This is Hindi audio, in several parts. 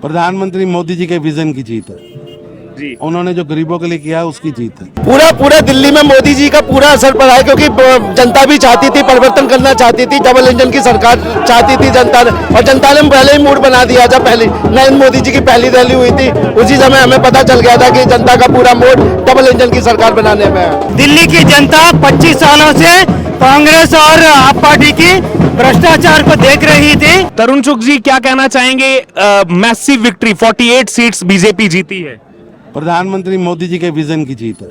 प्रधानमंत्री मोदी जी के विजन की जीत है जी। उन्होंने जो गरीबों के लिए किया है उसकी जीत है। पूरा दिल्ली में मोदी जी का पूरा असर पड़ा है, क्योंकि जनता भी चाहती थी, परिवर्तन करना चाहती थी, डबल इंजन की सरकार चाहती थी जनता ने, और जनता ने पहले ही मूड बना दिया। जब पहले नरेंद्र मोदी जी की पहली रैली हुई थी उसी समय हमें पता चल गया था कि जनता का पूरा मूड डबल इंजन की सरकार बनाने में है। दिल्ली की जनता 25 सालों से कांग्रेस और आप पार्टी की भ्रष्टाचार को देख रही थी। तरुण चुग जी क्या कहना चाहेंगे? मैसिव विक्ट्री, 48 सीट्स बीजेपी जीती है प्रधानमंत्री मोदी जी के विजन की जीत है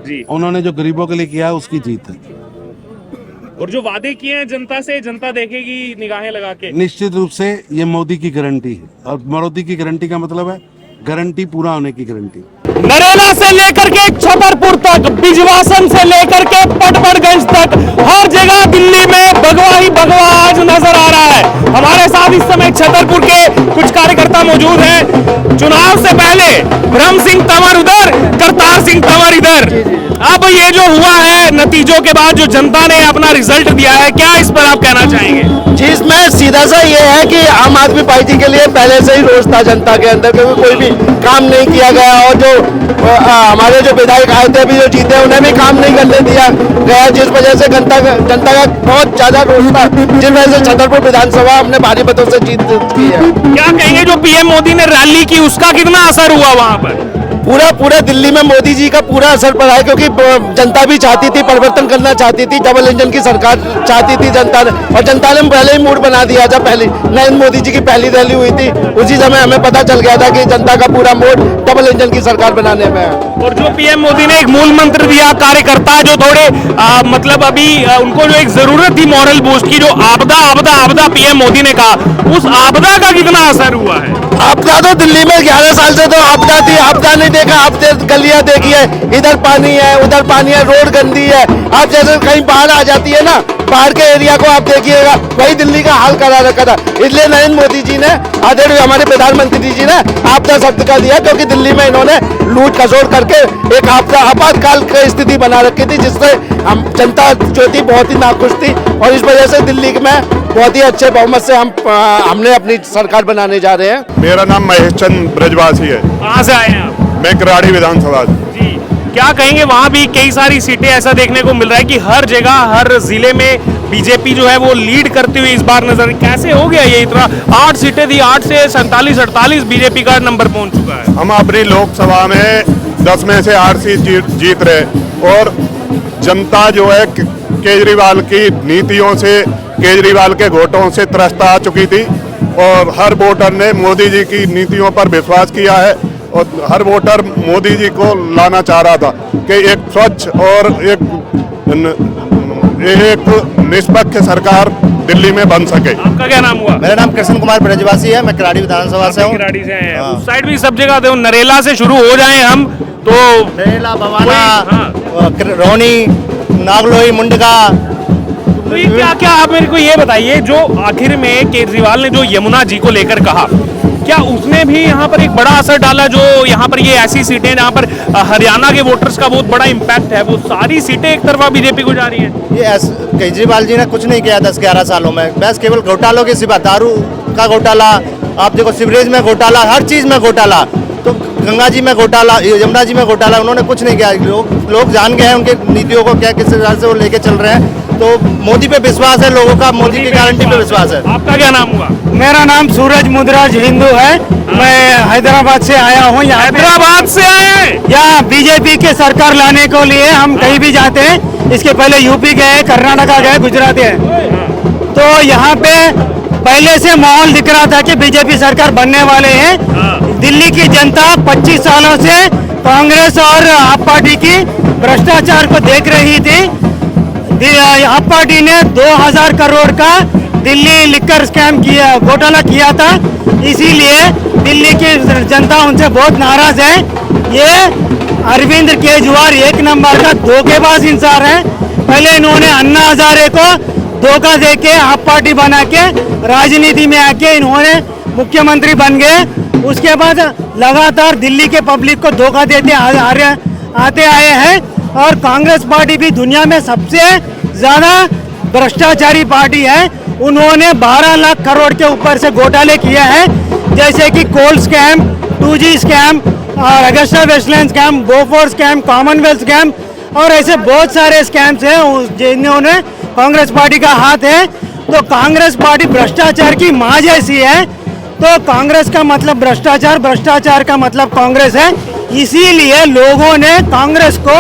जी। उन्होंने जो गरीबों के लिए किया है उसकी जीत है। और जो वादे किए हैं जनता से, जनता देखेगी निगाहें लगा के। निश्चित रूप से ये मोदी की गारंटी है, और मोदी की गारंटी का मतलब है गारंटी पूरा होने की गारंटी। नरेला से लेकर के छतरपुर तक, बिजवासन से लेकर के पटबड़गंज तक, हर जगह दिल्ली में भगवा ही भगवा आज नजर आ रहा है। हमारे साथ इस समय छतरपुर के कुछ कार्यकर्ता मौजूद हैं। चुनाव से पहले ब्रह्म सिंह तंवर उधर, करतार सिंह तंवर इधर। अब ये जो हुआ है नतीजों के बाद जो जनता ने अपना रिजल्ट दिया है, क्या इस पर आप कहना चाहेंगे? जी, इसमें सीधा सा ये है कि आम आदमी पार्टी के लिए पहले से ही रोष था जनता के अंदर, क्योंकि कोई भी काम नहीं किया गया, और जो हमारे जो विधायक आए थे अभी जो जीते उन्हें भी काम नहीं करने दिया गया, जिस वजह से जनता का बहुत ज्यादा रोष था, जिस वजह से छतरपुर विधानसभा हमने भारी मतों से जीत की है। क्या कहेंगे जो पीएम मोदी ने रैली की उसका कितना असर हुआ वहां पर? पूरा दिल्ली में मोदी जी का पूरा असर पड़ा है, क्योंकि जनता भी चाहती थी, परिवर्तन करना चाहती थी, डबल इंजन की सरकार चाहती थी जनता ने, और जनता ने पहले ही मूड बना दिया। जब पहले नरेंद्र मोदी जी की पहली रैली हुई थी उसी समय हमें पता चल गया था कि जनता का पूरा मूड डबल इंजन की सरकार बनाने में है। और जो पीएम मोदी ने एक मूल मंत्र दिया, कार्यकर्ता जो थोड़े मतलब अभी उनको जो एक जरूरत थी मॉरल बूस्ट की, जो आपदा आपदा आपदा पीएम मोदी ने कहा, उस आपदा का कितना असर हुआ है? आपदा तो दिल्ली में 11 साल से तो आपदा थी, आपदा नहीं देखा। आप गलियां देखिए, इधर पानी है, उधर पानी है, रोड गंदी है। आप जैसे कहीं बाढ़ आ जाती है ना, बाढ़ के एरिया को आप देखिएगा, वही दिल्ली का हाल करा रखा था। इसलिए नरेंद्र मोदी जी ने, आदरणीय हमारे प्रधानमंत्री जी ने आपदा शब्द का दिया, क्योंकि दिल्ली में इन्होंने लूट खसोट करके एक आपदा आपातकाल की स्थिति बना रखी थी, जिससे हम जनता जो थी बहुत ही नाखुश थी, और इस वजह से दिल्ली में बहुत ही अच्छे बहुमत से हमने अपनी सरकार बनाने जा रहे हैं। मेरा नाम महेश चंद ब्रजवासी है। कहाँ से आए हैं आप? मैं कराड़ी विधानसभा से। जी, क्या कहेंगे? वहाँ भी कई सारी सीटें ऐसा देखने को मिल रहा है कि हर जगह हर जिले में बीजेपी जो है वो लीड करती हुई इस बार नजर। कैसे हो गया ये इतना? 8 सीटें थी, 8 से 47 48 बीजेपी का नंबर पहुंच चुका है। हम अपनी लोकसभा में 10 में से 8 सीट जीत रहे, और जनता जो है केजरीवाल की नीतियों से, केजरीवाल के वोटों से त्रस्त आ चुकी थी, और हर वोटर ने मोदी जी की नीतियों पर विश्वास किया है, और हर वोटर मोदी जी को लाना चाह रहा था कि एक स्वच्छ और एक निष्पक्ष सरकार दिल्ली में बन सके। आपका क्या नाम हुआ? मेरा नाम कृष्ण कुमार ब्रजवासी है, मैं कराड़ी विधानसभा से हूँ। कराड़ी से हैं। उस साइड भी सब जगह दे, नरेला से शुरू हो जाए हम तो नरेला, भवाना, हाँ। रोहनी, नागलोई, मुंडका। तो ये क्या क्या आप मेरे को ये बताइए, जो आखिर में केजरीवाल ने जो यमुना जी को लेकर कहा, क्या उसने भी यहाँ पर एक बड़ा असर डाला? जो यहाँ पर ये ऐसी सीटें जहाँ पर हरियाणा के वोटर्स का बहुत बड़ा इम्पैक्ट है, वो सारी सीटें एक तरफा बीजेपी को जा रही हैं। ये केजरीवाल जी ने कुछ नहीं किया 10-11 सालों में, बस केवल घोटालों के सिवा, दारू का घोटाला, आप देखो सिवरेज में घोटाला, हर चीज में घोटाला, तो गंगा जी में घोटाला, यमुना जी में घोटाला, उन्होंने कुछ नहीं किया। लोग जान गए हैं उनके नीतियों को, क्या किस तरह से वो लेके चल रहे हैं। तो मोदी पे विश्वास है लोगों का, मोदी की गारंटी पे विश्वास है। आपका क्या नाम हुआ? मेरा नाम सूरज मुद्राज हिंदू है, मैं हैदराबाद से आया हूँ। यहाँ हैदराबाद से आए हैं? यहाँ बीजेपी के सरकार लाने को लिए हम कहीं भी जाते हैं। इसके पहले यूपी गए, कर्नाटका गए, गुजरात गए, तो यहाँ पे पहले से माहौल दिख रहा था कि बीजेपी सरकार बनने वाले हैं। दिल्ली की जनता 25 सालों से कांग्रेस और आप पार्टी की भ्रष्टाचार को देख रही थी। आप पार्टी ने 2000 करोड़ का दिल्ली लिकर स्कैम किया, घोटाला किया था, इसीलिए दिल्ली की जनता उनसे बहुत नाराज है। ये अरविंद केजरीवाल एक नंबर का धोखेबाज इंसान है। पहले इन्होंने अन्ना हजारे को धोखा देके आप पार्टी बना के राजनीति में आके इन्होंने मुख्यमंत्री बन गए। उसके बाद लगातार दिल्ली के पब्लिक को धोखा देते आते आए हैं, और कांग्रेस पार्टी भी दुनिया में सबसे ज्यादा भ्रष्टाचारी पार्टी है। उन्होंने 12 लाख करोड़ के ऊपर से घोटाले किए हैं। जैसे कि कोल स्कैम, 2G स्कैम और Agusta Westland scam, Bofors scam, Commonwealth scam और ऐसे बहुत सारे स्कैम्स हैं जिन्होंने कांग्रेस पार्टी का हाथ है। तो कांग्रेस पार्टी भ्रष्टाचार की माँ जैसी है। तो कांग्रेस का मतलब भ्रष्टाचार, भ्रष्टाचार का मतलब कांग्रेस है। इसीलिए लोगों ने कांग्रेस को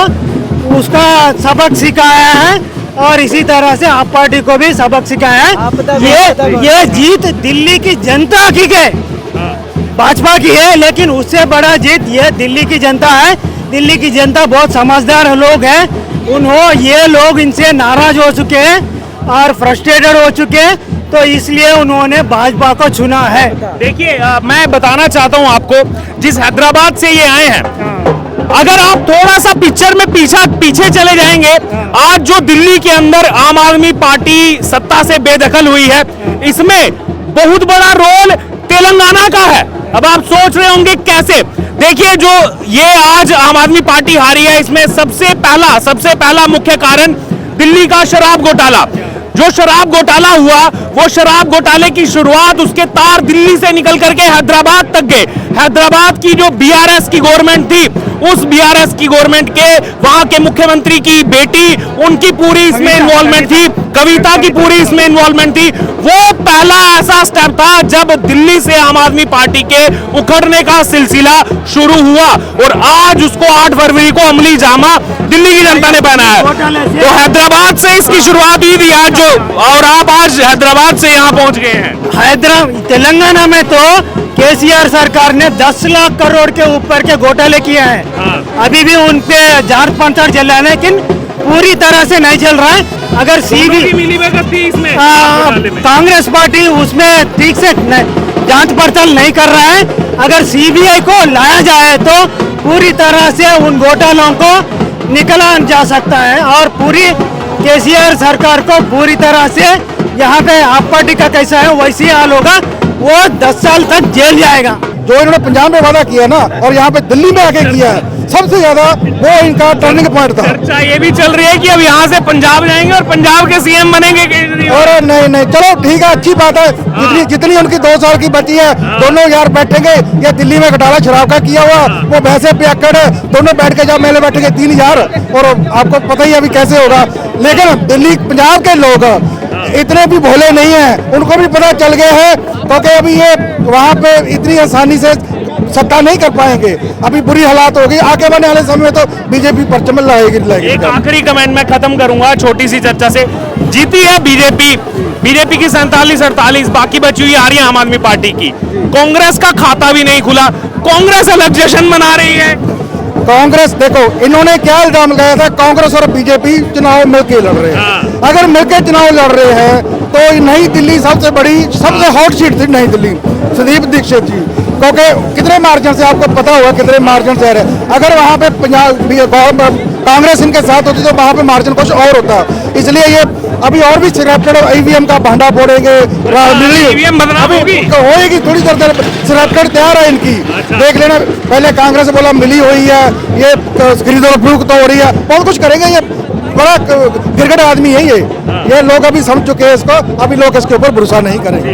उसका सबक सिखाया है और इसी तरह से आप पार्टी को भी सबक सिखाया है। ये जीत दिल्ली की जनता की है, भाजपा की है, लेकिन उससे बड़ा जीत ये दिल्ली की जनता है। दिल्ली की जनता बहुत समझदार लोग हैं। ये लोग इनसे नाराज हो चुके हैं और फ्रस्ट्रेटेड हो चुके हैं, तो इसलिए उन्होंने भाजपा को चुना है। देखिए मैं बताना चाहता हूं आपको, जिस हैदराबाद से ये आए हैं, अगर आप थोड़ा सा पिक्चर में पीछे चले जाएंगे, आज जो दिल्ली के अंदर आम आदमी पार्टी सत्ता से बेदखल हुई है, इसमें बहुत बड़ा रोल तेलंगाना का है। अब आप सोच रहे होंगे कैसे। देखिए, जो ये आज आम आदमी पार्टी हारी है, इसमें सबसे पहला मुख्य कारण दिल्ली का शराब घोटाला। जो शराब घोटाला हुआ, वो शराब घोटाले की शुरुआत, उसके तार दिल्ली से निकल करके हैदराबाद तक गए। हैदराबाद की जो बीआरएस की गवर्नमेंट थी, उस बीआरएस की गवर्नमेंट के वहां के मुख्यमंत्री की बेटी, उनकी पूरी इसमें इन्वॉल्वमेंट थी, कविता की पूरी इसमें इन्वॉल्वमेंट थी। वो पहला ऐसा स्टेप था जब दिल्ली से आम आदमी पार्टी के उखड़ने का सिलसिला शुरू हुआ, और आज उसको 8 फरवरी को अमली जामा दिल्ली की जनता ने पहना है। तो हैदराबाद से इसकी शुरुआत हुई थी आज, और आप आज हैदराबाद से यहाँ पहुंच गए हैं। तेलंगाना में तो केसीआर सरकार ने 10 लाख करोड़ के ऊपर के घोटाले किए हैं। अभी भी उन पे जांच पड़ताल चल रहा है, लेकिन पूरी तरह से नहीं चल रहा है। अगर सीबीआई मिलीभगत थी इसमें, कांग्रेस पार्टी उसमें ठीक से जांच पड़ताल नहीं कर रहा है। अगर सीबीआई को लाया जाए तो पूरी तरह से उन घोटालों को निकाला जा सकता है, और पूरी केसीआर सरकार को पूरी तरह से, यहाँ पे आप पार्टी का कैसा है वैसे ही हाल होगा, वो 10 साल तक जेल जाएगा। जो इन्होंने पंजाब में वादा किया ना, और यहाँ पे दिल्ली में आके किया है, सबसे ज्यादा वो इनका टर्निंग पॉइंट था। चर्चा ये भी चल रही है कि अब यहाँ से पंजाब जाएंगे और पंजाब के सीएम बनेंगे केजरीवाल। और नहीं, चलो ठीक है, अच्छी बात है। जितनी उनकी 2 साल की बची है, दोनों यार बैठेंगे। ये दिल्ली में घोटाला शराब का किया हुआ, वो वैसे पियक्कड़ है, दोनों बैठ के जब मेले बैठेंगे 3 यार, और आपको पता ही अभी कैसे होगा। लेकिन दिल्ली पंजाब के लोग इतने भी भोले नहीं है, उनको भी पता चल गया है, क्योंकि अभी ये वहाँ पे इतनी आसानी से सत्ता नहीं कर पाएंगे। अभी बुरी हालात होगी, आगे बढ़ने वाले समय में तो बीजेपी परचम लाएगी। एक आखिरी कमेंट मैं खत्म करूंगा छोटी सी चर्चा से। जीती है बीजेपी की 47-48, बाकी बची हुई आ रही है आम आदमी पार्टी की। कांग्रेस का खाता भी नहीं खुला, कांग्रेस अलग जश्न मना रही है। कांग्रेस देखो, इन्होंने क्या इल्जाम लगाया था, कांग्रेस और बीजेपी चुनाव मिलकर लड़ रहे हैं। अगर मिलकर चुनाव लड़ रहे हैं तो नई दिल्ली सबसे बड़ी, सबसे हॉट सीट थी नई दिल्ली, संदीप दीक्षित जी, क्योंकि कितने मार्जिन से, आपको पता होगा कितने मार्जिन से आ रहे हैं। अगर वहाँ पे पंजाब कांग्रेस इनके साथ होती तो वहाँ पे मार्जिन कुछ और होता। इसलिए ये अभी और भी सिलेक्टेड ईवीएम का भांडा फोड़ेंगे, होएगी थोड़ी देर सिलेक्टेड तैयार है इनकी। देख लेना, पहले कांग्रेस बोला मिली हुई है, ये खरीदो फरूख तो हो रही है, बहुत कुछ करेंगे। ये बड़ा गिरगट आदमी है ये लोग अभी समझ चुके हैं इसको, अभी लोग इसके ऊपर भरोसा नहीं करेंगे।